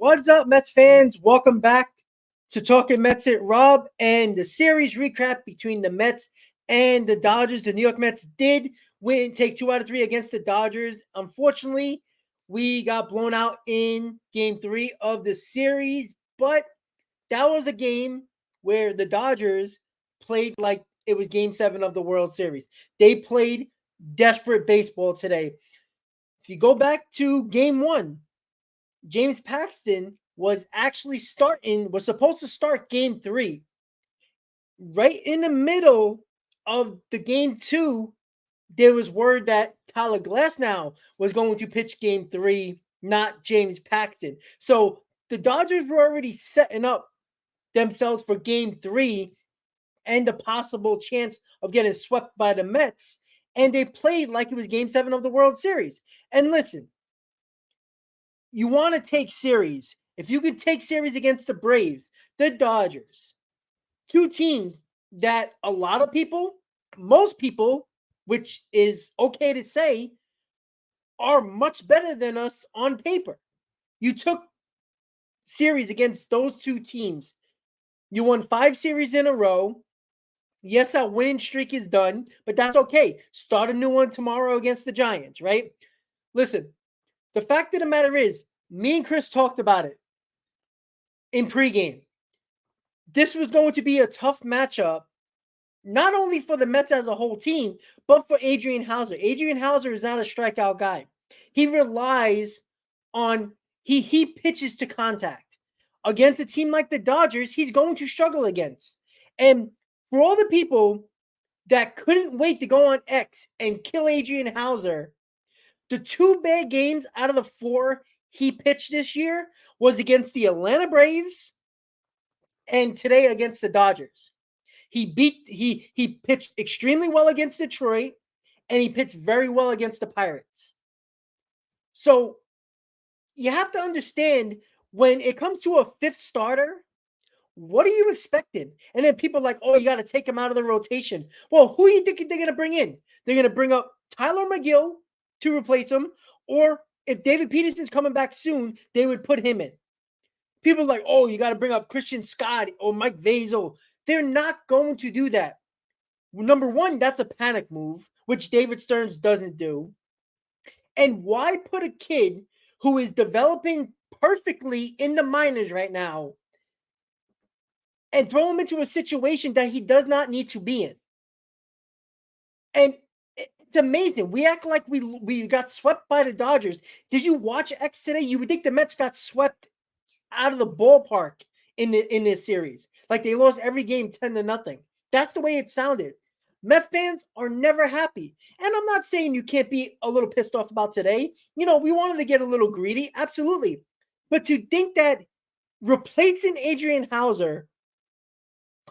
What's up, Mets fans? Welcome back to Talking Mets at Rob and the series recap between the Mets and the Dodgers. The New York Mets did take 2 out of 3 against the Dodgers. Unfortunately, we got blown out in game 3 of the series, but that was a game where the Dodgers played like it was game 7 of the World Series. They played desperate baseball today. If you go back to game 1, James Paxton was supposed to start game 3. Right in the middle of the game 2, there was word that Tyler Glasnow was going to pitch game 3, not James Paxton. So the Dodgers were already setting up themselves for game 3 and the possible chance of getting swept by the Mets. And they played like it was game 7 of the World Series. And listen, you want to take series. If you could take series against the Braves, the Dodgers, two teams that a lot of people, most people, which is okay to say, are much better than us on paper. You took series against those two teams. You won 5 series in a row. Yes, our winning streak is done, but that's okay. Start a new one tomorrow against the Giants, right? Listen, the fact of the matter is, me and Chris talked about it in pregame. This was going to be a tough matchup, not only for the Mets as a whole team, but for Adrian Hauser. Adrian Hauser is not a strikeout guy. He relies on he pitches to contact. Against a team like the Dodgers, he's going to struggle against. And for all the people that couldn't wait to go on X and kill Adrian Hauser, the 2 bad games out of the 4 he pitched this year was against the Atlanta Braves and today against the Dodgers. He pitched extremely well against Detroit, and he pitched very well against the Pirates. So you have to understand, when it comes to a 5th starter, what are you expecting? And then people are like, oh, you got to take him out of the rotation. Well, who do you think they're going to bring in? They're going to bring up Tyler McGill to replace him, or if David Peterson's coming back soon, they would put him in. People are like, oh, you got to bring up Christian Scott or Mike Vazel. They're not going to do that. Number one, that's a panic move, which David Stearns doesn't do. And why put a kid who is developing perfectly in the minors right now and throw him into a situation that he does not need to be in? And it's amazing. We act like we got swept by the Dodgers. Did you watch X today? You would think the Mets got swept out of the ballpark in this series. Like they lost every game 10-0. That's the way it sounded. Met fans are never happy. And I'm not saying you can't be a little pissed off about today. We wanted to get a little greedy. Absolutely. But to think that replacing Adrian Hauser,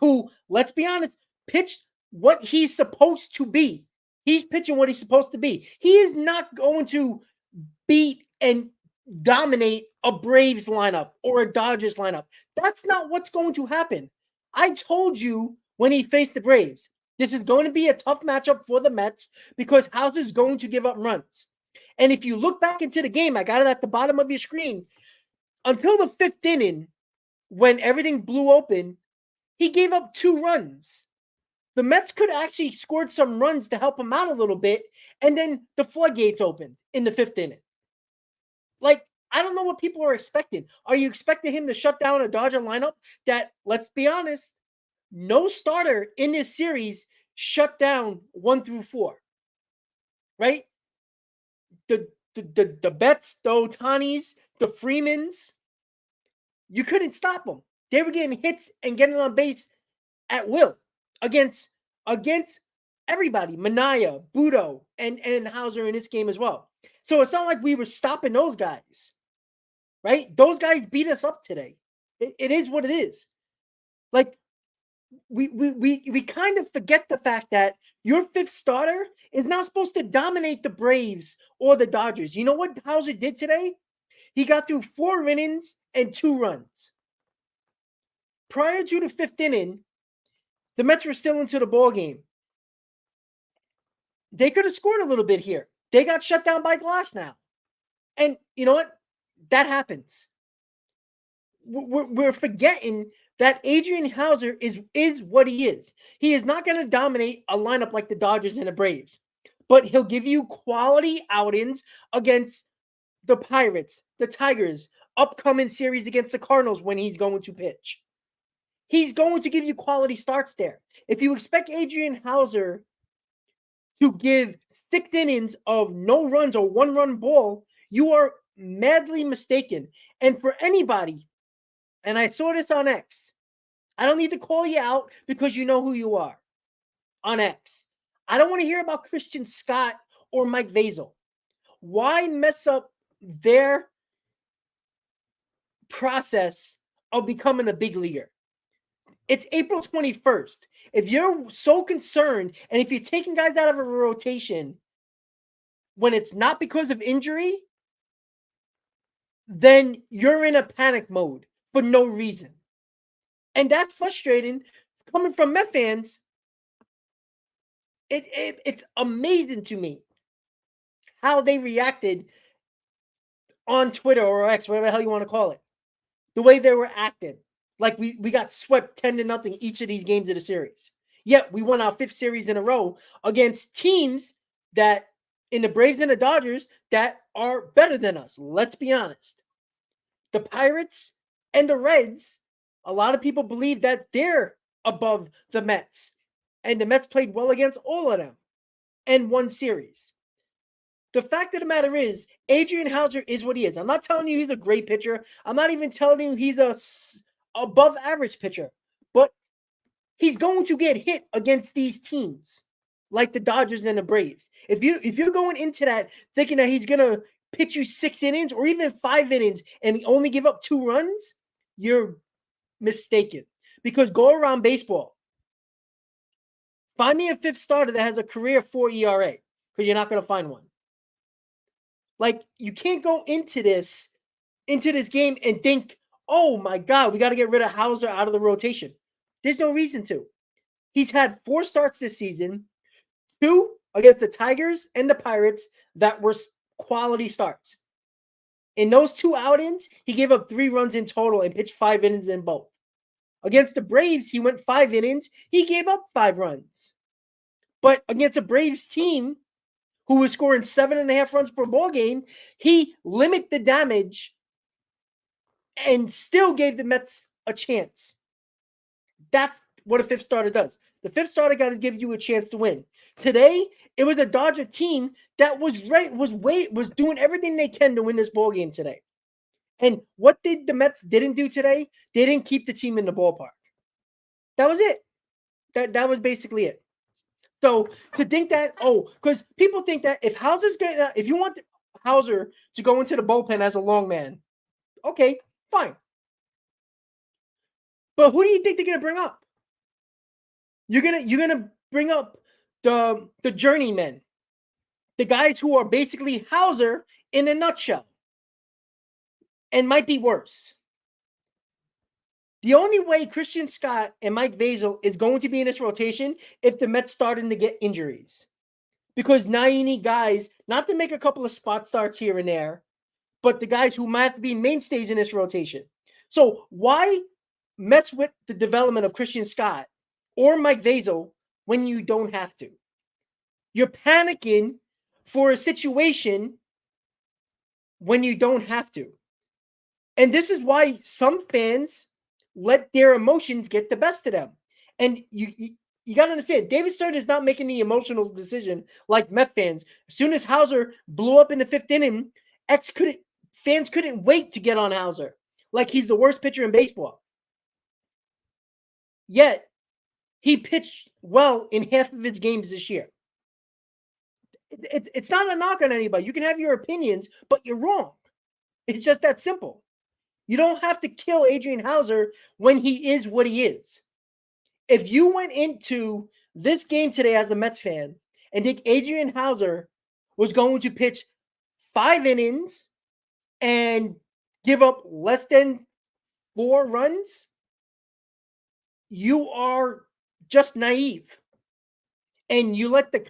who, let's be honest, pitched what he's supposed to be. He's pitching what he's supposed to be. He is not going to beat and dominate a Braves lineup or a Dodgers lineup. That's not what's going to happen. I told you when he faced the Braves, this is going to be a tough matchup for the Mets because Hauser's going to give up runs. And if you look back into the game, I got it at the bottom of your screen, until the 5th inning, when everything blew open, he gave up 2 runs. The Mets could actually scored some runs to help him out a little bit, and then the floodgates opened in the 5th inning. Like, I don't know what people are expecting. Are you expecting him to shut down a Dodger lineup that, let's be honest, no starter in this series shut down 1 through 4? Right? The Betts, the Otanis, the Freemans, you couldn't stop them. They were getting hits and getting on base at will against everybody, Minaya, Budo, and Hauser in this game as well. So it's not like we were stopping those guys, right? Those guys beat us up today. It is what it is. Like, we kind of forget the fact that your 5th starter is not supposed to dominate the Braves or the Dodgers. You know what Hauser did today? He got through 4 innings and 2 runs. Prior to the 5th inning, the Mets were still into the ball game. They could have scored a little bit here. They got shut down by Glasnow. And you know what? That happens. we're forgetting that Adrian Hauser is what he is. He is not going to dominate a lineup like the Dodgers and the Braves, but he'll give you quality outings against the Pirates, the Tigers, upcoming series against the Cardinals when he's going to pitch. He's going to give you quality starts there. If you expect Adrian Hauser to give 6 innings of no runs or 1-run ball, you are madly mistaken. And for anybody, and I saw this on X, I don't need to call you out because you know who you are on X. I don't want to hear about Christian Scott or Mike Vasil. Why mess up their process of becoming a big leaguer? It's April 21st. If you're so concerned and if you're taking guys out of a rotation when it's not because of injury, then you're in a panic mode for no reason. And that's frustrating coming from Met fans. It's amazing to me how they reacted on Twitter or X, whatever the hell you want to call it. The way they were acting. Like we got swept 10-0 each of these games of the series. Yet we won our 5th series in a row against teams that in the Braves and the Dodgers that are better than us. Let's be honest. The Pirates and the Reds, a lot of people believe that they're above the Mets. And the Mets played well against all of them and won series. The fact of the matter is, Adrian Hauser is what he is. I'm not telling you he's a great pitcher. I'm not even telling you he's a above average pitcher. But he's going to get hit against these teams like the Dodgers and the Braves. If you're going into that thinking that he's gonna pitch you 6 innings or even 5 innings and only give up 2 runs, you're mistaken. Because go around baseball. Find me a 5th starter that has a career 4 ERA, because you're not going to find one. Like, you can't go into this game and think, oh my God, we got to get rid of Hauser out of the rotation. There's no reason to. He's had 4 starts this season, 2 against the Tigers and the Pirates that were quality starts. In those 2 outings, he gave up 3 runs in total and pitched 5 innings in both. Against the Braves, he went 5 innings. He gave up 5 runs. But against a Braves team who was scoring 7.5 runs per ball game, he limited the damage and still gave the Mets a chance. That's what a 5th starter does. The 5th starter got to give you a chance to win. Today, it was a Dodger team that was ready, was doing everything they can to win this ball game today. And what did the Mets didn't do today? They didn't keep the team in the ballpark. That was it. That was basically it. So to think that, because people think that if you want Hauser to go into the bullpen as a long man, okay, fine. But who do you think they're gonna bring up? You're gonna bring up the journeymen, the guys who are basically Hauser in a nutshell, and might be worse. The only way Christian Scott and Mike Vasil is going to be in this rotation if the Mets starting to get injuries. Because now you need guys, not to make a couple of spot starts here and there, but the guys who might have to be mainstays in this rotation. So why mess with the development of Christian Scott or Mike Vasil when you don't have to? You're panicking for a situation when you don't have to. And this is why some fans let their emotions get the best of them. And you got to understand, David Stern is not making the emotional decision like Met fans. As soon as Hauser blew up in the 5th inning, fans couldn't wait to get on Hauser. Like he's the worst pitcher in baseball. Yet, he pitched well in half of his games this year. It's not a knock on anybody. You can have your opinions, but you're wrong. It's just that simple. You don't have to kill Adrian Hauser when he is what he is. If you went into this game today as a Mets fan and think Adrian Hauser was going to pitch 5 innings and give up less than 4 runs, you are just naive. And you got that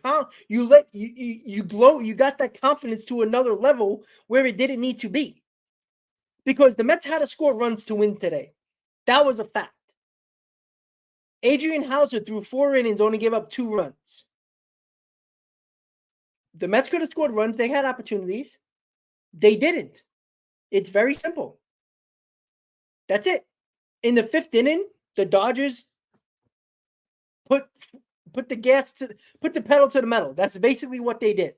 confidence to another level where it didn't need to be. because the Mets had to score runs to win today. That was a fact. Adrian Hauser threw 4 innings, only gave up 2 runs. The Mets could have scored runs. They had opportunities. They didn't. It's very simple. That's it. In the 5th inning, the Dodgers put the pedal to the metal. That's basically what they did.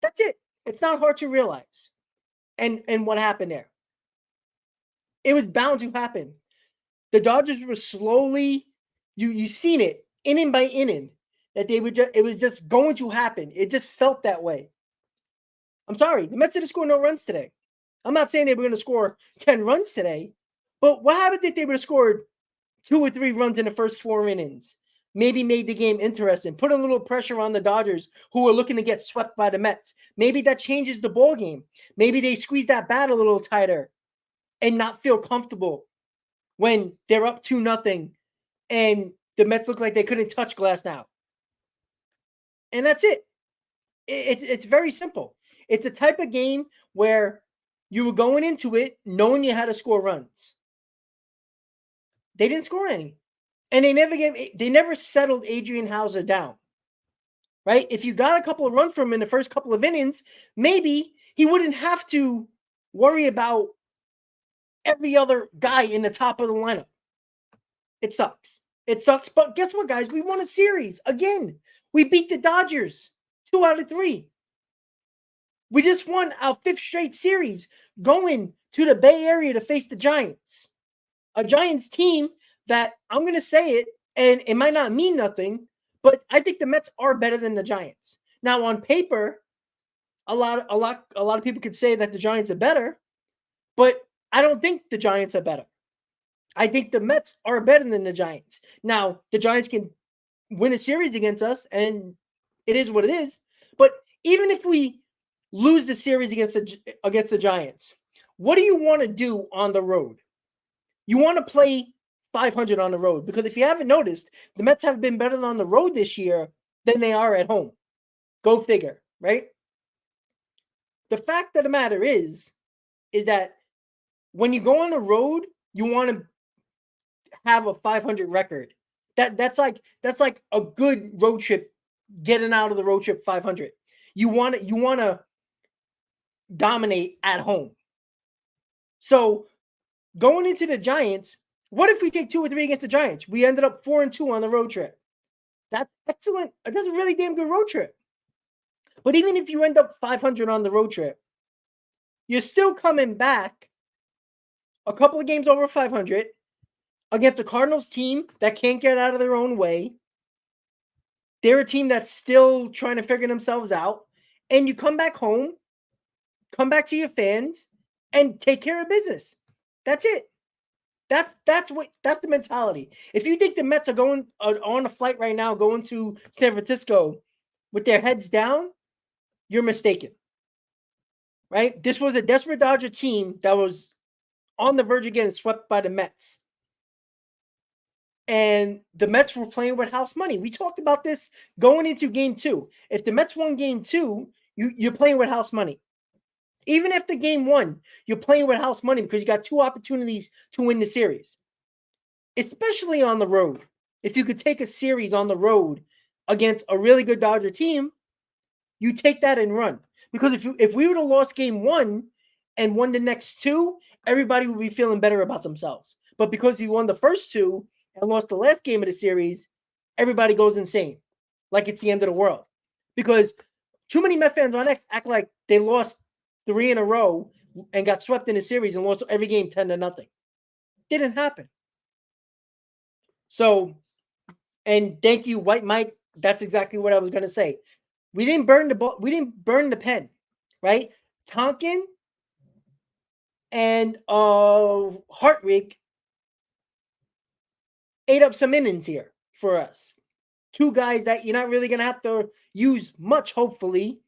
That's it. It's not hard to realize. And what happened there? It was bound to happen. The Dodgers were slowly, you seen it inning by inning, that it was just going to happen. It just felt that way. I'm sorry, the Mets didn't score no runs today. I'm not saying they were going to score 10 runs today, but what happens if they would have scored 2 or 3 runs in the first 4 innings? Maybe made the game interesting, put a little pressure on the Dodgers, who are looking to get swept by the Mets. Maybe that changes the ball game. Maybe they squeeze that bat a little tighter and not feel comfortable when they're up 2-0 and the Mets look like they couldn't touch glass now. And that's it. It's very simple. It's a type of game where you were going into it knowing you had to score runs. They didn't score any. And they never settled Adrian Hauser down. Right? If you got a couple of runs from him in the first couple of innings, maybe he wouldn't have to worry about every other guy in the top of the lineup. It sucks. It sucks. But guess what, guys? We won a series. Again, we beat the Dodgers 2 out of 3. We just won our 5th straight series going to the Bay Area to face the Giants. A Giants team that, I'm going to say it, and it might not mean nothing, but I think the Mets are better than the Giants. Now, on paper, a lot of people could say that the Giants are better, but I don't think the Giants are better. I think the Mets are better than the Giants. Now, the Giants can win a series against us, and it is what it is. But even if we lose the series against the Giants, what do you want to do on the road? You want to play 500 on the road, because if you haven't noticed, the Mets have been better on the road this year than they are at home. Go figure, right? The fact of the matter is that when you go on the road, you want to have a 500 record. That's like a good road trip, getting out of the road trip 500. You want to dominate at home. So going into the Giants, what if we take 2 or 3 against the Giants? We ended up 4-2 on the road trip. That's excellent. That's a really damn good road trip. But even if you end up 500 on the road trip, you're still coming back a couple of games over 500 against a Cardinals team that can't get out of their own way. They're a team that's still trying to figure themselves out. And you come back home, come back to your fans, and take care of business. That's it. That's the mentality. If you think the Mets are on a flight right now, going to San Francisco with their heads down, you're mistaken. Right? This was a desperate Dodger team that was on the verge of getting swept by the Mets. And the Mets were playing with house money. We talked about this going into game 2. If the Mets won game 2, you're playing with house money. Even after game 1, you're playing with house money because you got 2 opportunities to win the series, especially on the road. If you could take a series on the road against a really good Dodger team, you take that and run. Because if we would have lost game 1 and won the next 2, everybody would be feeling better about themselves. But because we won the first 2 and lost the last game of the series, everybody goes insane, like it's the end of the world. Because too many Met fans on X act like they lost 3 in a row and got swept in the series and lost every game 10-0. Didn't happen. So, and thank you, White Mike. That's exactly what I was going to say. We didn't burn the ball. We didn't burn the pen, right? Talkin and Hartwig ate up some innings here for us. 2 guys that you're not really going to have to use much, hopefully.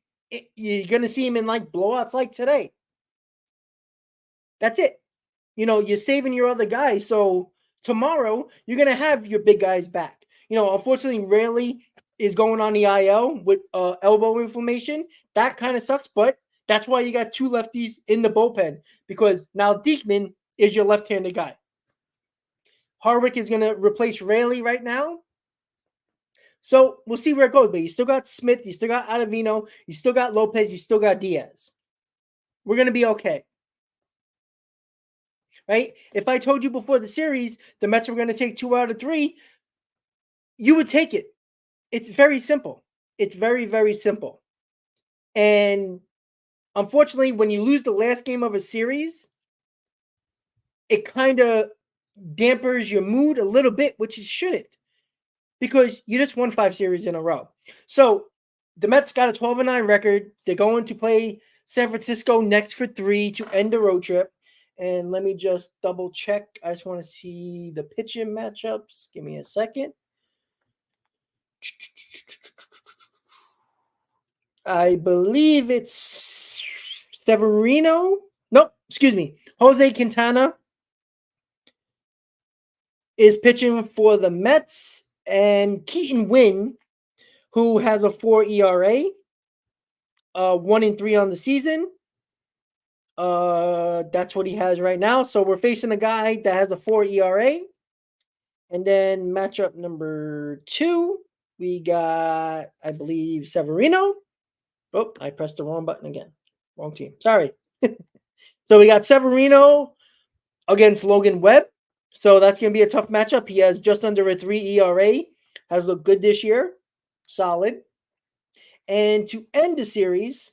You're going to see him in like blowouts like today. That's it. You're saving your other guys. So tomorrow, you're going to have your big guys back. Unfortunately, Rayleigh is going on the IL with elbow inflammation. That kind of sucks, but That's why you got two lefties in the bullpen, because now Diekman is your left-handed guy. Harwick is going to replace Rayleigh right now. So we'll see where it goes. But you still got Smith, you still got Ottavino, you still got Lopez, you still got Diaz. We're going to be okay. Right? If I told you before the series the Mets were going to take 2 out of 3, you would take it. It's very simple. It's very, very simple. And unfortunately, when you lose the last game of a series, it kind of dampers your mood a little bit, which it shouldn't, because you just won 5 series in a row. So the Mets got a 12-9 record. They're going to play San Francisco next for 3 to end the road trip. And let me just double check. I just want to see the pitching matchups. Give me a second. I believe it's Severino. Nope, excuse me. Jose Quintana is pitching for the Mets, and Keaton Winn, who has a 4 ERA, 1-3 on the season. That's what he has right now. So we're facing a guy that has a 4 ERA. And then matchup number 2, we got, I believe, Severino. Oh, I pressed the wrong button again. Wrong team. Sorry. So we got Severino against Logan Webb. So that's going to be a tough matchup. He has just under a 3 ERA. Has looked good this year. Solid. And to end the series,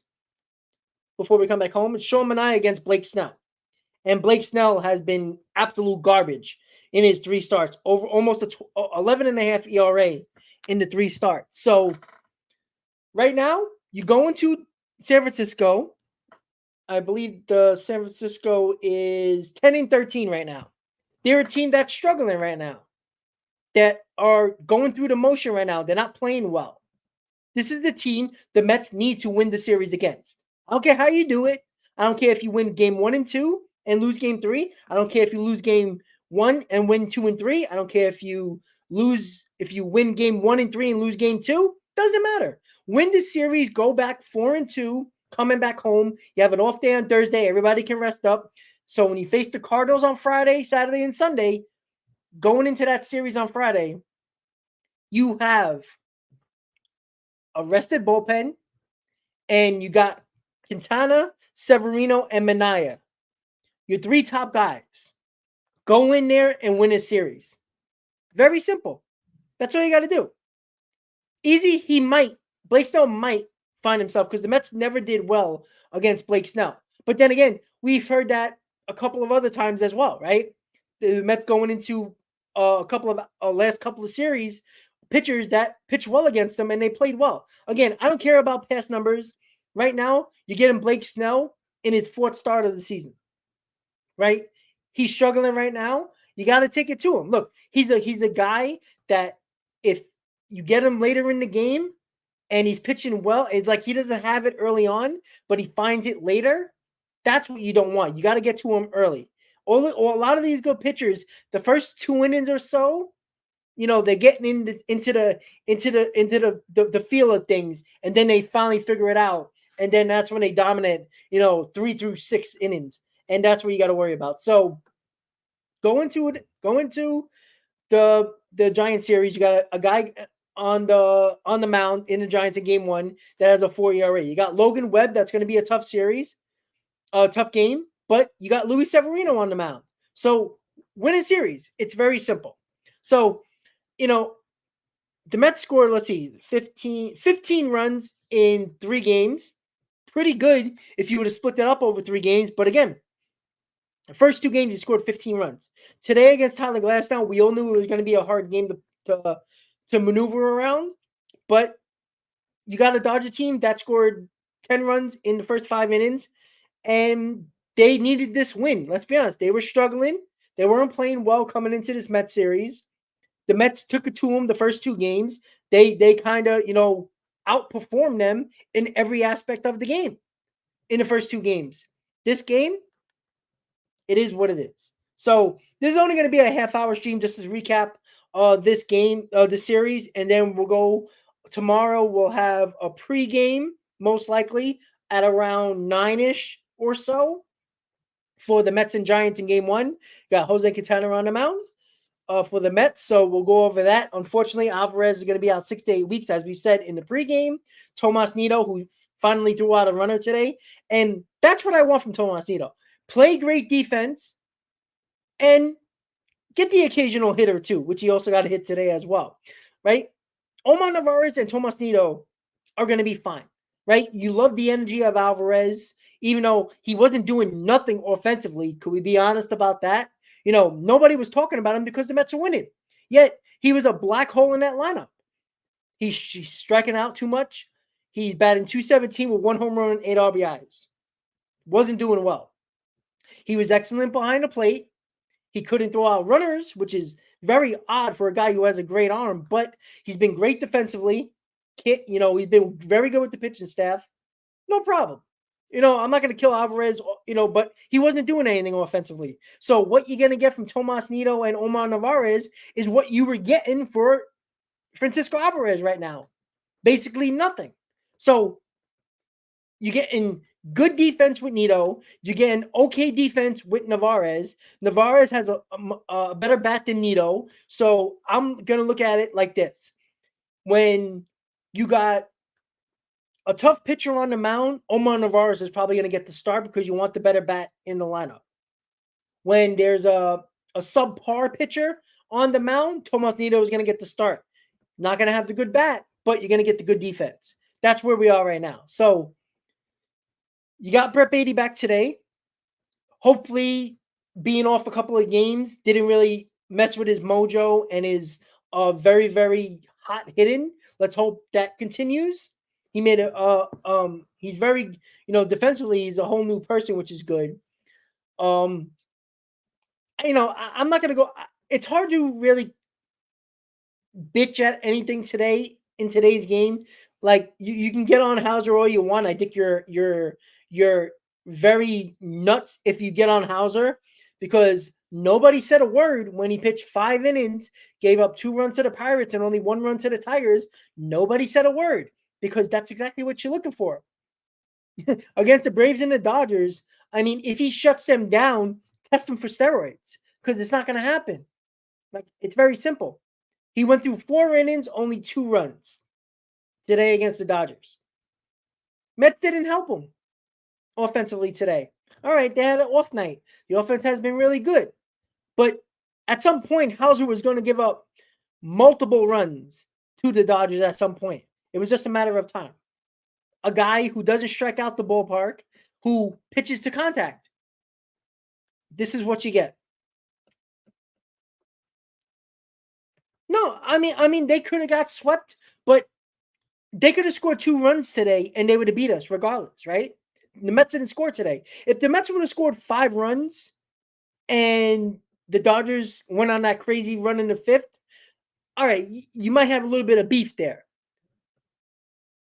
before we come back home, it's Sean Manaea against Blake Snell. And Blake Snell has been absolute garbage in his 3 starts. Over almost 11.5 ERA in the 3 starts. So right now, you go into San Francisco. I believe the San Francisco is 10-13 right now. They're a team that's struggling right now, that are going through the motion right now. They're not playing well. This is the team the Mets need to win the series against. I don't care how you do it. I don't care if you win game 1 and 2 and lose game 3. I don't care if you lose game 1 and win 2 and 3. I don't care if you win game 1 and 3 and lose game 2. Doesn't matter. Win the series, go back 4-2, coming back home. You have an off day on Thursday. Everybody can rest up. So when you face the Cardinals on Friday, Saturday, and Sunday, going into that series on Friday, you have a rested bullpen, and you got Quintana, Severino, and Manaea. Your 3 top guys. Go in there and win a series. Very simple. That's all you got to do. Easy, Blake Snell might find himself, because the Mets never did well against Blake Snell. But then again, we've heard that a couple of other times as well, right? The Mets going into a couple of last couple of series, pitchers that pitched well against them and they played well. Again, I don't care about past numbers. Right now, you're getting Blake Snell in his 4th start of the season, right? He's struggling right now. You got to take it to him. Look, he's a guy that if you get him later in the game and he's pitching well, it's like he doesn't have it early on, but he finds it later. That's what you don't want. You got to get to him early. A lot of these good pitchers, the first 2 innings or so, they're getting into the feel of things, and then they finally figure it out, and then that's when they dominate. 3 through 6 innings, and that's what you got to worry about. So go into the Giants series. You got a guy on the mound in the Giants in game 1 that has a 4 ERA. You got Logan Webb. That's going to be a tough series, a tough game, but you got Luis Severino on the mound. So win a series. It's very simple. So, the Mets scored, let's see, 15 runs in 3 games. Pretty good if you would have split that up over 3 games. But again, the first 2 games, he scored 15 runs. Today against Tyler Glasnow, we all knew it was going to be a hard game to maneuver around. But you got a Dodger team that scored 10 runs in the first 5 innings, and they needed this win. Let's be honest. They were struggling. They weren't playing well coming into this Mets series. The Mets took it to them the first 2 games. They kind of, outperformed them in every aspect of the game in the first 2 games. This game, it is what it is. So this is only going to be a half-hour stream just to recap this game, the series, and then we'll go tomorrow. We'll have a pregame, most likely, at around 9-ish or so for the Mets and Giants in game one. Got Jose Quintana on the mound for the Mets. So we'll go over that. Unfortunately, Alvarez is going to be out 6 to 8 weeks, as we said in the pregame. Tomas Nido, who finally threw out a runner today. And that's what I want from Tomas Nido. Play great defense and get the occasional hitter too, which he also got a hit today as well, right? Omar Narvaez and Tomas Nido are going to be fine, right? You love the energy of Alvarez, even though he wasn't doing nothing offensively. Could we be honest about that? Nobody was talking about him because the Mets are winning. Yet he was a black hole in that lineup. He's striking out too much. He's batting .217 with 1 home run and 8 RBIs. Wasn't doing well. He was excellent behind the plate. He couldn't throw out runners, which is very odd for a guy who has a great arm, but he's been great defensively. He's been very good with the pitching staff. No problem. I'm not going to kill Alvarez, but he wasn't doing anything offensively. So what you're going to get from Tomas Nido and Omar Narvaez is what you were getting for Francisco Alvarez right now. Basically nothing. So you're getting good defense with Nido. You're getting okay defense with Narvaez. Narvaez has a better bat than Nido. So I'm going to look at it like this. When you got a tough pitcher on the mound, Omar Narvaez is probably going to get the start because you want the better bat in the lineup. When there's a subpar pitcher on the mound, Tomas Nido is going to get the start. Not going to have the good bat, but you're going to get the good defense. That's where we are right now. So you got Brett Beatty back today. Hopefully, being off a couple of games didn't really mess with his mojo and his very, very hot hitting. Let's hope that continues. He made he's very, defensively, he's a whole new person, which is good. I'm not going to go. It's hard to really bitch at anything today in today's game. Like you can get on Hauser all you want. I think you're very nuts if you get on Hauser because nobody said a word when he pitched 5 innings, gave up 2 runs to the Pirates and only 1 run to the Tigers. Nobody said a word. Because that's exactly what you're looking for. Against the Braves and the Dodgers, I mean, if he shuts them down, test him for steroids. Because it's not going to happen. Like, it's very simple. He went through 4 innings, only 2 runs today against the Dodgers. Mets didn't help him offensively today. All right, they had an off night. The offense has been really good. But at some point, Hauser was going to give up multiple runs to the Dodgers at some point. It was just a matter of time. A guy who doesn't strike out the ballpark, who pitches to contact. This is what you get. No, I mean, they could have got swept, but they could have scored 2 runs today, and they would have beat us regardless, right? The Mets didn't score today. If the Mets would have scored 5 runs, and the Dodgers went on that crazy run in the 5th, all right, you might have a little bit of beef there.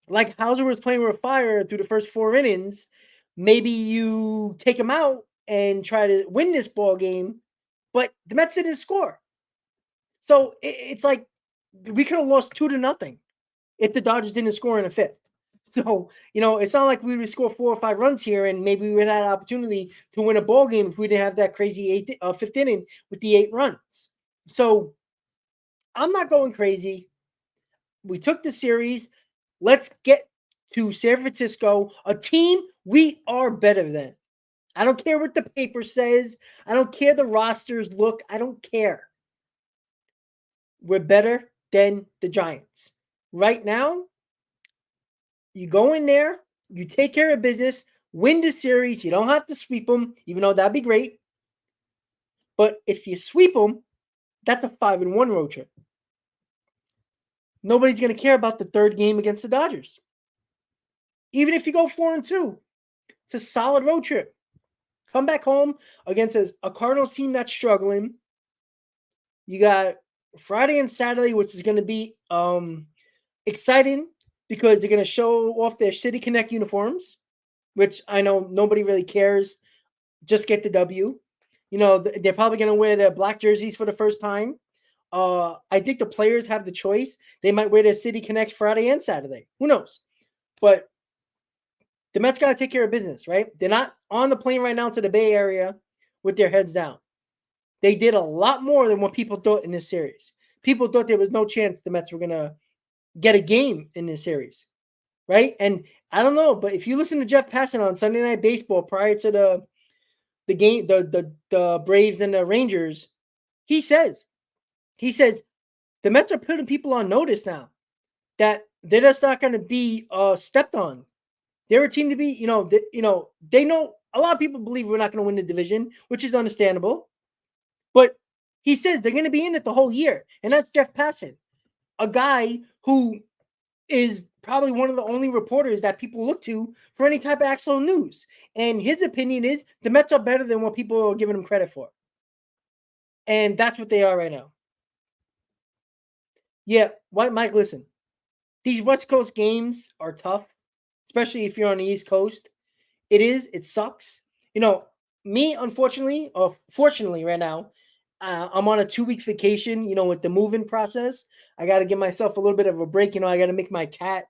Like Hauser was playing with fire through the first 4 innings, maybe you take him out and try to win this ball game, but the Mets didn't score. So it's like we could have lost 2-0 if the Dodgers didn't score in the 5th. So, it's not like we would score 4 or 5 runs here and maybe we would have had an opportunity to win a ball game if we didn't have that crazy 5th inning with the 8 runs. So I'm not going crazy. We took the series. Let's get to San Francisco, a team we are better than. I don't care what the paper says. I don't care the rosters look. I don't care. We're better than the Giants. Right now, you go in there, you take care of business, win the series. You don't have to sweep them, even though that'd be great. But if you sweep them, that's a 5-1 road trip. Nobody's going to care about the 3rd game against the Dodgers. Even if you go 4-2, it's a solid road trip. Come back home against a Cardinals team that's struggling. You got Friday and Saturday, which is going to be exciting because they're going to show off their City Connect uniforms, which I know nobody really cares. Just get the W. They're probably going to wear their black jerseys for the first time. I think the players have the choice. They might wear their City Connects Friday and Saturday. Who knows? But the Mets got to take care of business, right? They're not on the plane right now to the Bay Area with their heads down. They did a lot more than what people thought in this series. People thought there was no chance the Mets were going to get a game in this series, right? And I don't know, but if you listen to Jeff Passan on Sunday Night Baseball prior to the game, the Braves and the Rangers, he says the Mets are putting people on notice now that they're just not going to be stepped on. They're a team to be, they know a lot of people believe we're not going to win the division, which is understandable. But he says they're going to be in it the whole year. And that's Jeff Passan, a guy who is probably one of the only reporters that people look to for any type of actual news. And his opinion is the Mets are better than what people are giving them credit for. And that's what they are right now. Yeah, White Mike, listen. These West Coast games are tough, especially if you're on the East Coast. It sucks. Me, unfortunately, or fortunately right now, I'm on a 2-week vacation, with the moving process. I got to give myself a little bit of a break. I got to make my cat,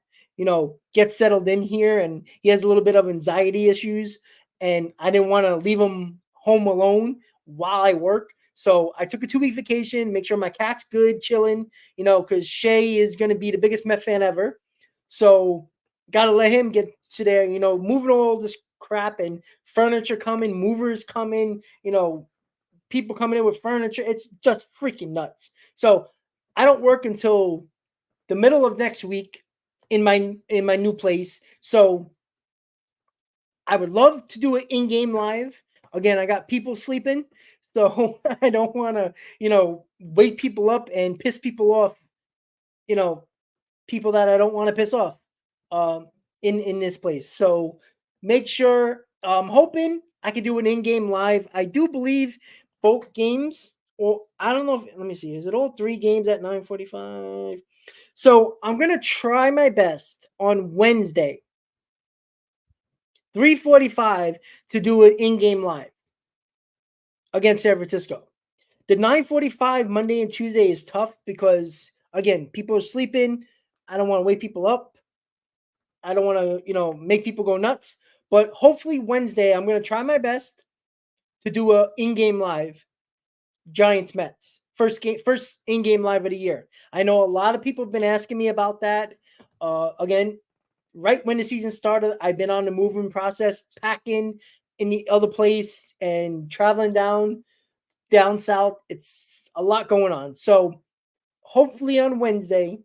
get settled in here. And he has a little bit of anxiety issues. And I didn't want to leave him home alone while I work. So I took a 2-week vacation, make sure my cat's good, chilling, because Shay is going to be the biggest Met fan ever. So got to let him get to there, moving all this crap and furniture coming, movers coming, people coming in with furniture. It's just freaking nuts. So I don't work until the middle of next week in my new place. So I would love to do it in-game live. Again, I got people sleeping, so I don't want to, wake people up and piss people off, people that I don't want to piss off in this place. So make sure, I'm hoping I can do an in-game live. I do believe both games, or I don't know if, let me see, is it all 3 games at 9:45? So I'm going to try my best on Wednesday, 3:45, to do an in-game live against San Francisco. The 9:45 Monday and Tuesday is tough because, again, people are sleeping. I don't want to wake people up. I don't want to, make people go nuts. But hopefully Wednesday, I'm going to try my best to do a in-game live Giants Mets. First in-game live of the year. I know a lot of people have been asking me about that. Again, right when the season started, I've been on the moving process, packing in the other place and traveling down south. It's a lot going on. So hopefully on Wednesday,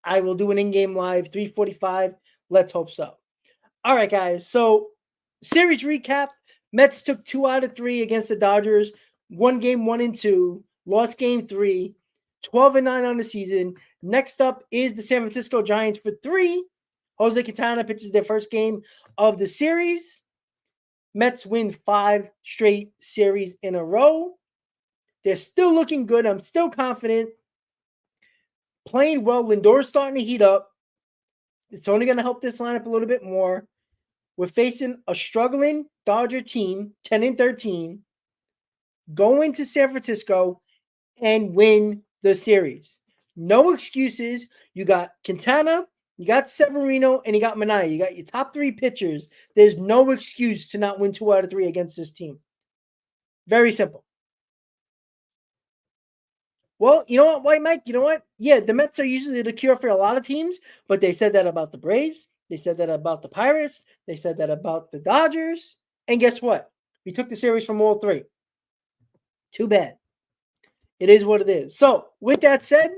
I will do an in-game live, 3:45. Let's hope so. All right, guys. So series recap. Mets took 2 out of 3 against the Dodgers. Won game 1 and 2. Lost game 3. 12-9 on the season. Next up is the San Francisco Giants for 3. Jose Quintana pitches their first game of the series. Mets win 5 straight series in a row. They're still looking good. I'm still confident. Playing well. Lindor's starting to heat up. It's only going to help this lineup a little bit more. We're facing a struggling Dodger team, 10-13, going to San Francisco and win the series. No excuses. You got Quintana, you got Severino, and you got Manaea. You got your top 3 pitchers. There's no excuse to not win 2 out of 3 against this team. Very simple. Well, you know what, White Mike? You know what? Yeah, the Mets are usually the cure for a lot of teams, but they said that about the Braves. They said that about the Pirates. They said that about the Dodgers. And guess what? We took the series from all 3. Too bad. It is what it is. So, with that said,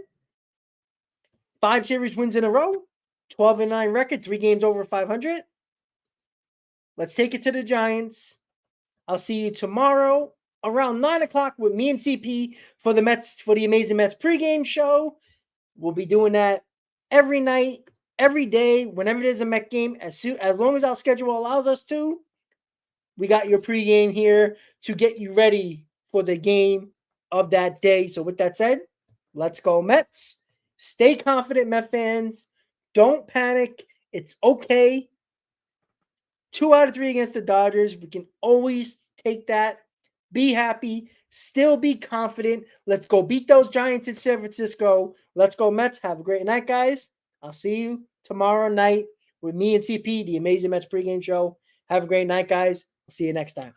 5 series wins in a row, 12-9 record, 3 games over 500. Let's take it to the Giants. I'll see you tomorrow around 9 o'clock with me and CP for the Mets, for the Amazing Mets pregame show. We'll be doing that every night, every day, whenever there's a Met game, as long as our schedule allows us to. We got your pregame here to get you ready for the game of that day. So with that said, let's go Mets. Stay confident, Met fans. Don't panic. It's okay. 2 out of 3 against the Dodgers. We can always take that. Be happy. Still be confident. Let's go beat those Giants in San Francisco. Let's go Mets. Have a great night, guys. I'll see you tomorrow night with me and CP, the Amazing Mets pregame show. Have a great night, guys. See you next time.